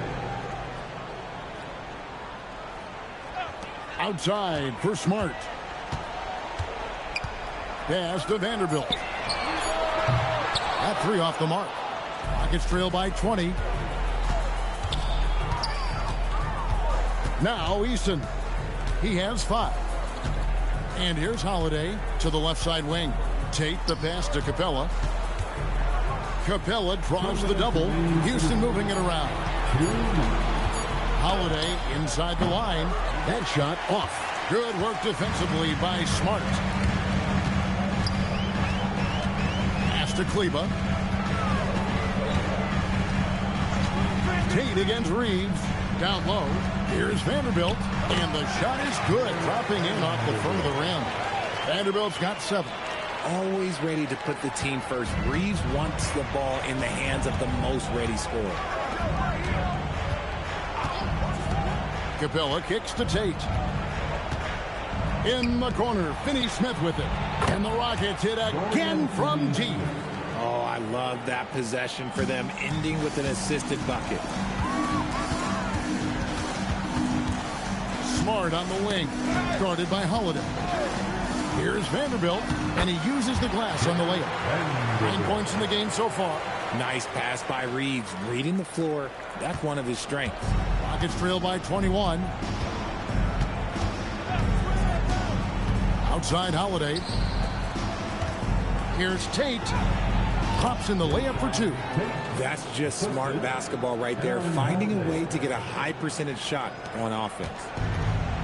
Outside for Smart. Pass to Vanderbilt. That 3 off the mark. Rockets trail by 20. Now Eason. He has 5. And here's Holiday to the left side wing. Tate the pass to Capella. Capella draws the double. Houston moving it around. Holiday inside the line. That shot off. Good work defensively by Smart. Pass to Kleber. Tate against Reeves. Down low. Here's Vanderbilt. And the shot is good. Dropping in off the front of the rim. Vanderbilt's got 7. Always ready to put the team first. Reeves wants the ball in the hands of the most ready scorer. Capella kicks to Tate. In the corner, Finney-Smith with it. And the Rockets hit again from deep. Oh, I love that possession for them, ending with an assisted bucket. Smart on the wing, guarded by Holiday. Here's Vanderbilt, and he uses the glass on the layup. 9 points in the game so far. Nice pass by Reeves, reading the floor. That's one of his strengths. Rockets trail by 21. Outside Holiday. Here's Tate. Pops in the layup for 2. That's just smart basketball right there, finding a way to get a high percentage shot on offense.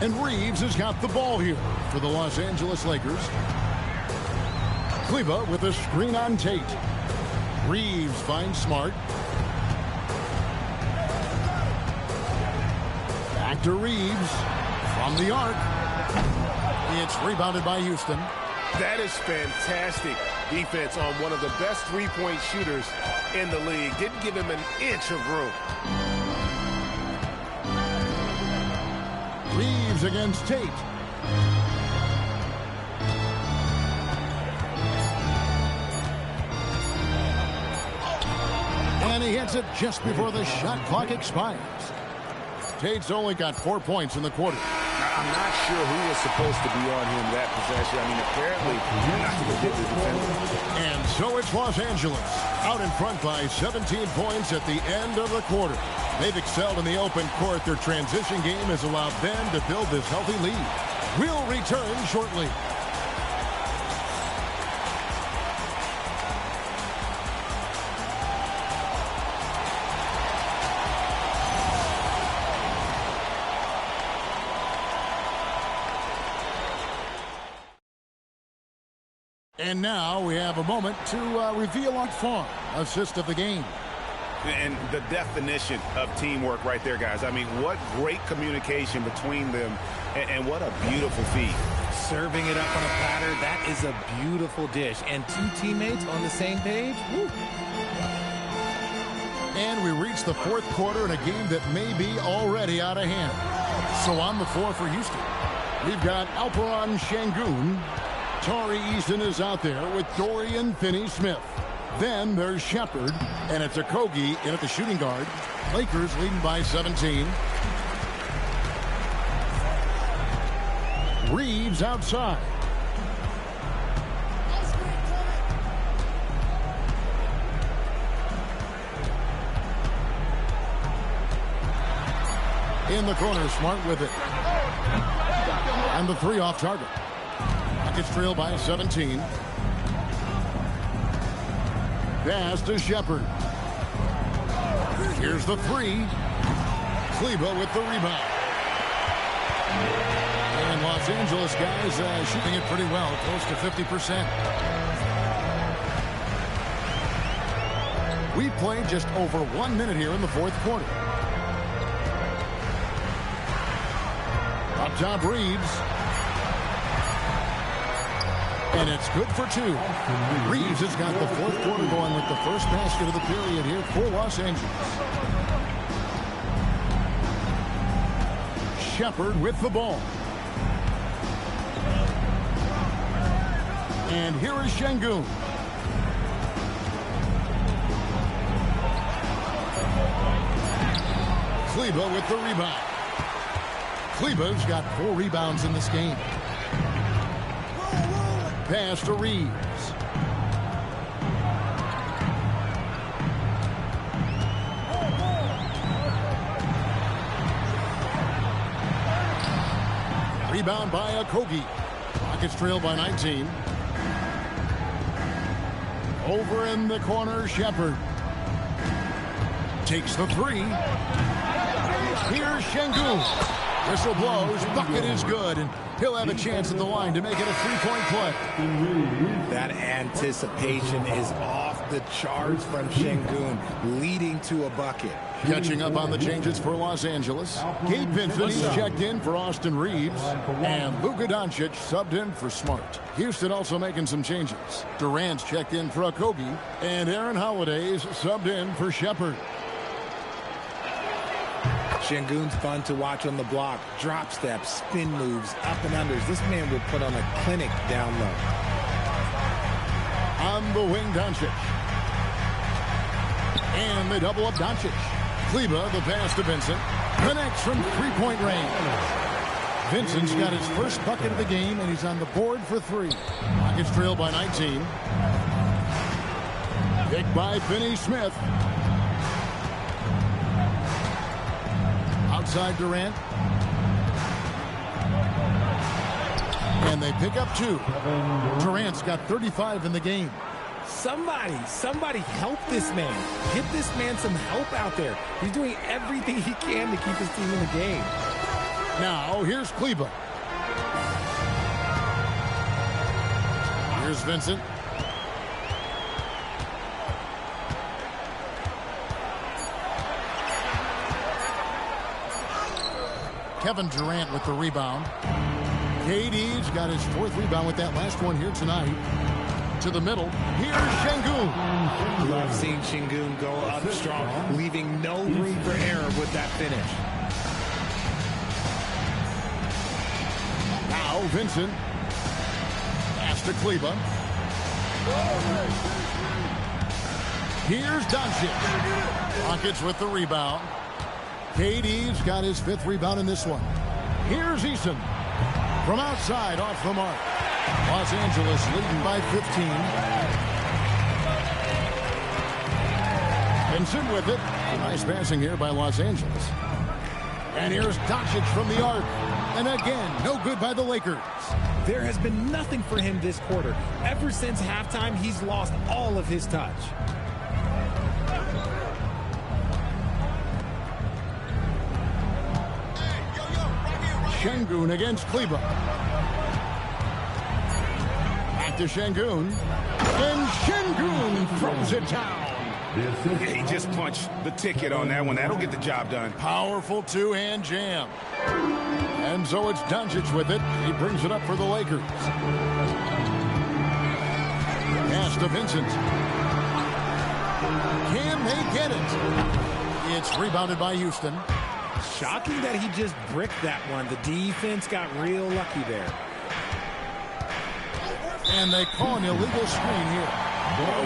And Reeves has got the ball here for the Los Angeles Lakers. Kleber with a screen on Tate. Reeves finds Smart. Back to Reeves from the arc. It's rebounded by Houston. That is fantastic defense on one of the best three-point shooters in the league. Didn't give him an inch of room. Reeves against Tate. And he hits it just before the shot clock expires. Tate's only got 4 points in the quarter. I'm not sure who was supposed to be on him that possession. I mean, apparently, not to get the defender. And so it's Los Angeles out in front by 17 points at the end of the quarter. They've excelled in the open court. Their transition game has allowed them to build this healthy lead. We'll return shortly. And now we have a moment to reveal our farm assist of the game. And the definition of teamwork right there, guys. I mean, what great communication between them, and what a beautiful feed. Serving it up on a platter, that is a beautiful dish. And two teammates on the same page. Woo. And we reach the fourth quarter in a game that may be already out of hand. So on the floor for Houston, we've got Alperon Şengün. Tari Eason is out there with Dorian Finney-Smith. Then there's Shepard, and it's Okogie in at the shooting guard. Lakers leading by 17. Reeves outside. In the corner, Smart with it. And the three off target. Rockets trail by 17. Pass to Shepard. Here's the three. Kleber with the rebound. And Los Angeles guys shooting it pretty well, close to 50%. We played just over 1 minute here in the fourth quarter. Up top, Reeves. And it's good for two. Reeves has got the fourth quarter going with the first basket of the period here for Los Angeles. Shepard with the ball. And here is Şengün. Kleber with the rebound. Kleber's got 4 rebounds in this game. Pass to Reeves. Rebound by Okogie. Rockets trail by 19. Over in the corner, Shepard. Takes the three. Here's Şengün. Whistle blows. Bucket is good. And he'll have a chance at the line to make it a three-point play. That anticipation is off the charts from Şengün, leading to a bucket. Catching up on the changes for Los Angeles. Gabe Vincent checked in for Austin Reeves. And Luka Doncic subbed in for Smart. Houston also making some changes. Durant's checked in for Okogie. And Aaron Holiday's subbed in for Shepard. Şengün's fun to watch on the block. Drop steps, spin moves, up and unders. This man will put on a clinic down low. On the wing, Doncic. And they double up Doncic. Kleber, the pass to Vincent. Connects from three-point range. Vincent's got his first bucket of the game, and he's on the board for 3. Rockets trail by 19. Picked by Finney-Smith. Outside Durant. And they pick up 2. Durant's got 35 in the game. Somebody help this man. Get this man some help out there. He's doing everything he can to keep his team in the game. Now, here's Kleber. Here's Vincent. Kevin Durant with the rebound. KD's got his 4th rebound with that last one here tonight. To the middle. Here's Şengün. Love seeing Şengün go up strong, leaving no room for error with that finish. Now Vincent. Pass to Kleber. Here's Doncic. Rockets with the rebound. KD's got his 5th rebound in this one. Here's Eason. From outside, off the mark. Los Angeles leading by 15. Vincent with it. Nice passing here by Los Angeles. And here's Doncic from the arc. And again, no good by the Lakers. There has been nothing for him this quarter. Ever since halftime, he's lost all of his touch. Şengün against Kleber. Back Back to Şengün. And Şengün throws it down. Yeah, he just punched the ticket on that one. That'll get the job done. Powerful two-hand jam. And so it's Doncic with it. He brings it up for the Lakers. Pass to Vincent. Can they get it? It's rebounded by Houston. Shocking that he just bricked that one. The defense got real lucky there. And they call an illegal screen here.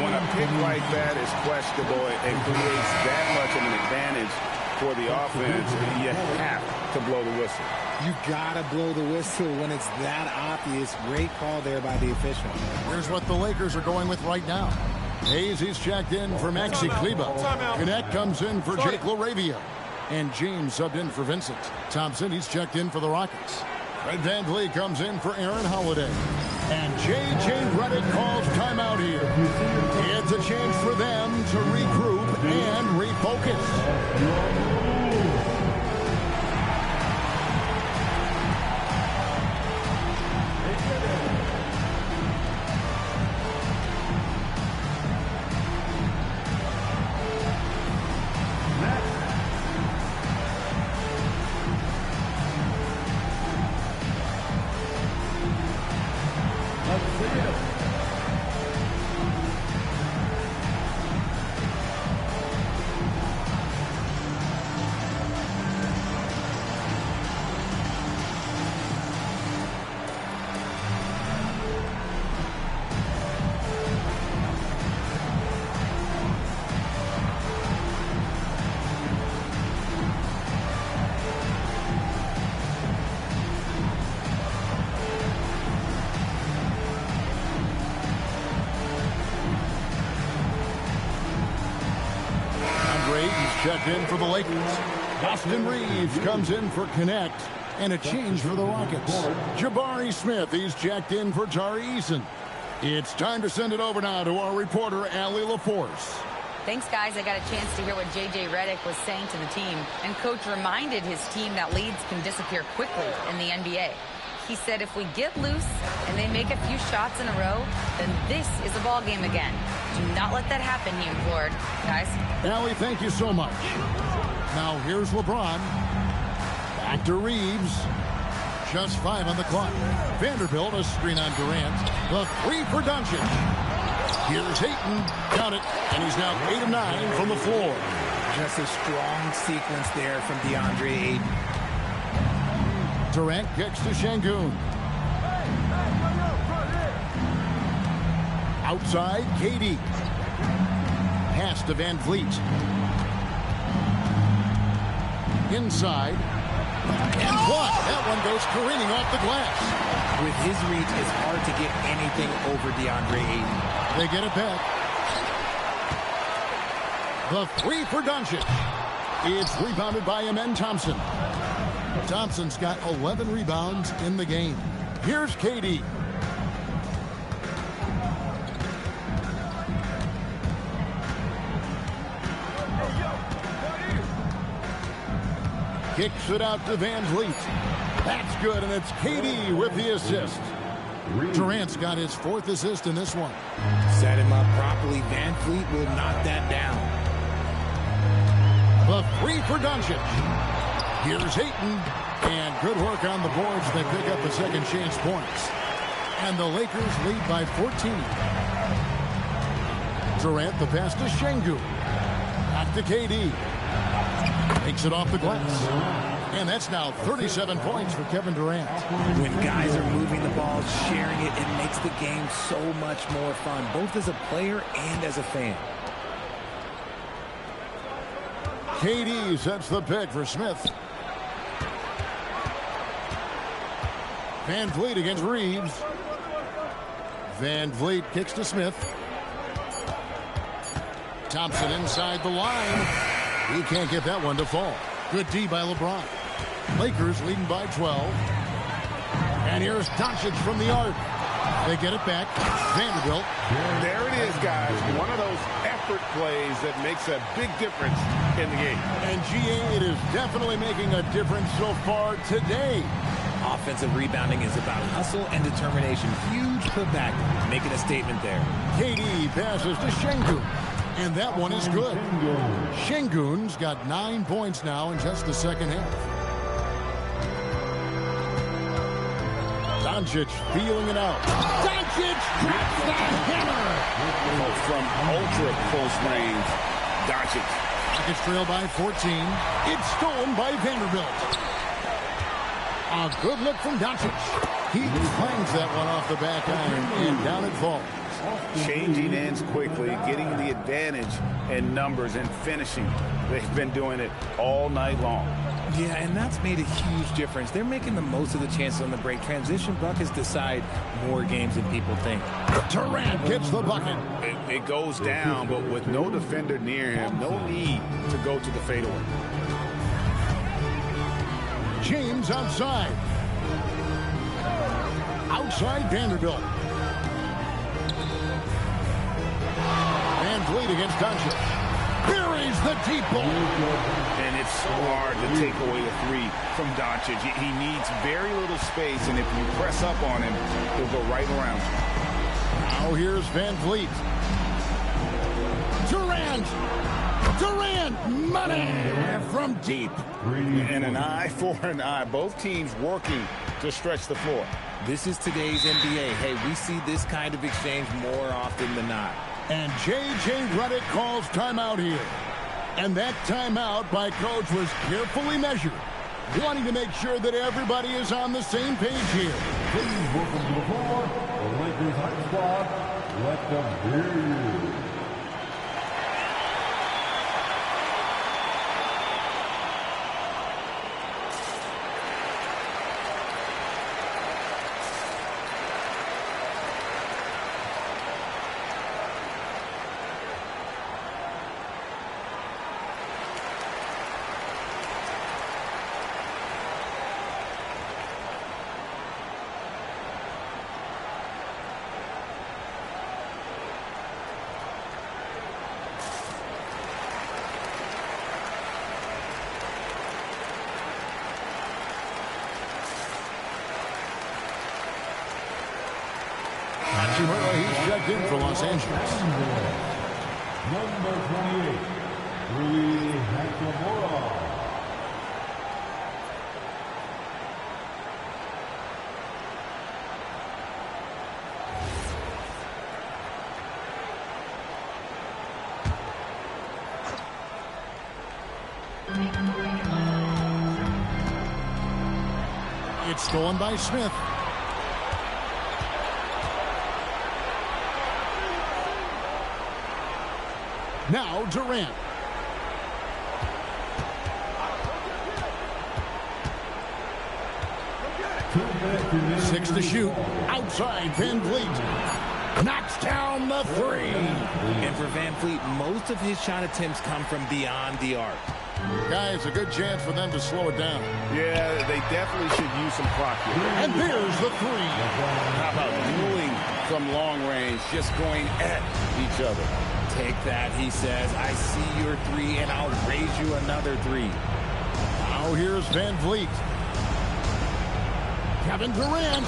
When a pick like that is questionable and creates that much of an advantage for the offense, you have to blow the whistle. You gotta blow the whistle when it's that obvious. Great call there by the official. Here's what the Lakers are going with right now. Hayes is checked in for Maxi Kleber. Connect comes in for Jake LaRavia. And James subbed in for Vincent. Thompson, he's checked in for the Rockets. Fred VanVleet comes in for Aaron Holiday. And J.J. Redick calls timeout here. It's a chance for them to regroup and refocus. Checked in for the Lakers. Austin Reeves comes in for Connect. And a change for the Rockets. Jabari Smith, he's checked in for Tari Eason. It's time to send it over now to our reporter, Allie LaForce. Thanks, guys. I got a chance to hear what J.J. Redick was saying to the team. And Coach reminded his team that leads can disappear quickly in the NBA. He said if we get loose and they make a few shots in a row, then this is a ball game again. Do not let that happen, he implored. Guys? Allie, thank you so much. Now here's LeBron. Back to Reeves. Just 5 on the clock. Vanderbilt, a screen on Durant. The 3 for Doncic. Here's Hayton. Count it. And he's now 8 of 9 from the floor. Just a strong sequence there from DeAndre Ayton. Durant kicks to Şengün. Outside, KD. Pass to VanVleet. Inside. And blocked. That one goes careening off the glass. With his reach, it's hard to get anything over DeAndre Ayton. They get it back. The 3 for Doncic. It's rebounded by Amen Thompson. Thompson's got 11 rebounds in the game. Here's KD. Kicks it out to VanVleet. That's good, and it's KD with the assist. Durant's got his 4th assist in this one. Set him up properly. VanVleet will knock that down. The 3 for Doncic. Here's Ayton. And good work on the boards. They pick up the second chance points. And the Lakers lead by 14. Durant, the pass to Şengün. Back to KD. Takes it off the glass. And that's now 37 points for Kevin Durant. When guys are moving the ball, sharing it, it makes the game so much more fun, both as a player and as a fan. KD sets the pick for Smith. VanVleet against Reeves. VanVleet kicks to Smith. Thompson inside the line. He can't get that one to fall. Good D by LeBron. Lakers leading by 12. And here's Doncic from the arc. They get it back. Vanderbilt. There it is, guys. One of those effort plays that makes a big difference in the game. And GA, it is definitely making a difference so far today. Offensive rebounding is about hustle and determination. Huge putback, making a statement there. KD passes to Şengün, and that one is good. Şengün's got 9 points now in just the second half. Doncic feeling it out. Doncic drops the hammer! From ultra close range, Doncic. Rockets trail by 14. It's stolen by Vanderbilt. A good look from Doncic. He clangs that one off the back iron, and down it falls. Changing ends quickly, getting the advantage in numbers and finishing. They've been doing it all night long. Yeah, and that's made a huge difference. They're making the most of the chances on the break. Transition buckets decide more games than people think. Durant gets the bucket. It goes down, but with no defender near him, no need to go to the fadeaway. James outside. Outside Vanderbilt. Van Vliet against Doncic. Buries the deep ball. And it's so hard to take away a three from Doncic. He needs very little space, and if you press up on him, he'll go right around you. Now here's Van Vliet. Durant! Durant! Money from deep. And an eye for an eye. Both teams working to stretch the floor. This is today's NBA. Hey, we see this kind of exchange more often than not. And J.J. Redick calls timeout here. And that timeout by coach was carefully measured, wanting to make sure that everybody is on the same page here. Please welcome to the floor, the Lakers hype squad. Let them hear you. He's checked in for Los Angeles. Number 28, Rui Hachimura. It's stolen by Smith. Now Durant. Six to shoot. Outside Van Vliet. Knocks down the three. And for Van Vliet, most of his shot attempts come from beyond the arc. Guys, a good chance for them to slow it down. Yeah, they definitely should use some clock here. And there's the three. How about dueling from long range, just going at each other? Take that, he says. I see your three, and I'll raise you another three. Now here's Van Vliet. Kevin Durant.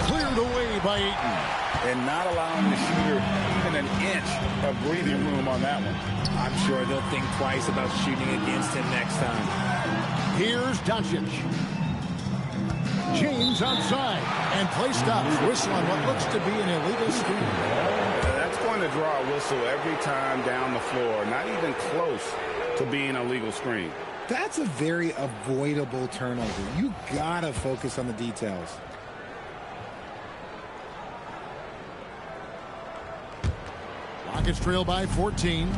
Cleared away by Ayton. And not allowing the shooter even an inch of breathing room on that one. I'm sure they'll think twice about shooting against him next time. Here's Doncic. James outside. And play stops. Whistle on what looks to be an illegal screen. That's going to draw a whistle every time down the floor. Not even close to being a legal screen. That's a very avoidable turnover. You gotta focus on the details. Rockets trail by 14.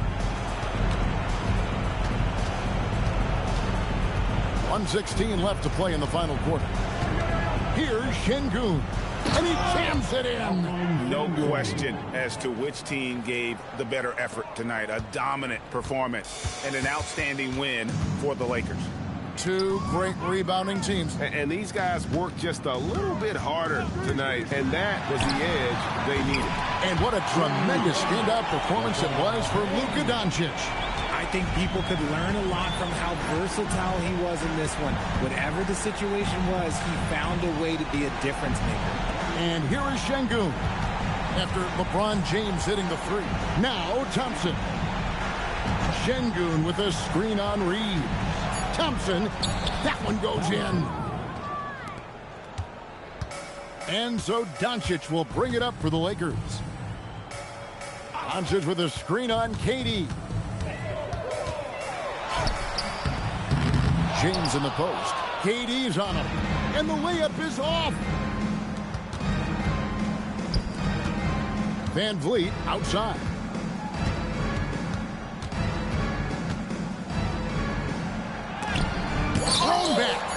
1:16 left to play in the final quarter. Here's Şengün. And he jams it in. No question as to which team gave the better effort tonight. A dominant performance and an outstanding win for the Lakers. Two great rebounding teams. And these guys worked just a little bit harder tonight, and that was the edge they needed. And what a tremendous standout performance it was for Luka Doncic. I think people could learn a lot from how versatile he was in this one. Whatever the situation was, he found a way to be a difference maker. And here is Şengün after LeBron James hitting the three. Now Thompson. Şengün with a screen on Reeves. Thompson, that one goes in. And so Doncic will bring it up for the Lakers. Doncic with a screen on KD. James in the post. KD's on him. And the layup is off. Van Vliet outside. Thrown back.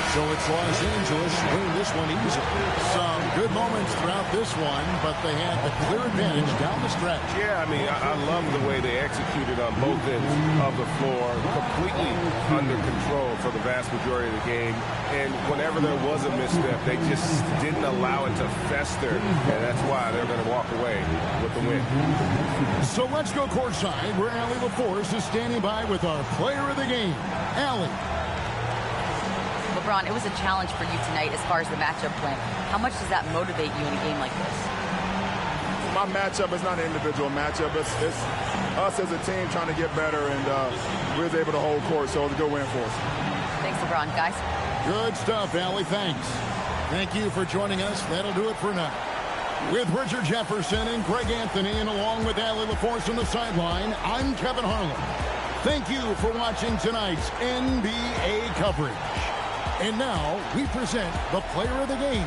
So it's Los Angeles win this one easily. Some good moments throughout this one, but they had the clear advantage down the stretch. Yeah, I mean, I love the way they executed on both ends of the floor. Completely under control for the vast majority of the game. And whenever there was a misstep, they just didn't allow it to fester. And that's why they're going to walk away with the win. So let's go courtside where Allie LaForce is standing by with our player of the game, Allie. LeBron, it was a challenge for you tonight as far as the matchup went. How much does that motivate you in a game like this? My matchup is not an individual matchup. It's us as a team trying to get better, and we was able to hold court, so it was a good win for us. Thanks, LeBron. Guys? Good stuff, Allie. Thanks. Thank you for joining us. That'll do it for now. With Richard Jefferson and Greg Anthony, and along with Allie LaForce on the sideline, I'm Kevin Harlan. Thank you for watching tonight's NBA coverage. And now we present the player of the game.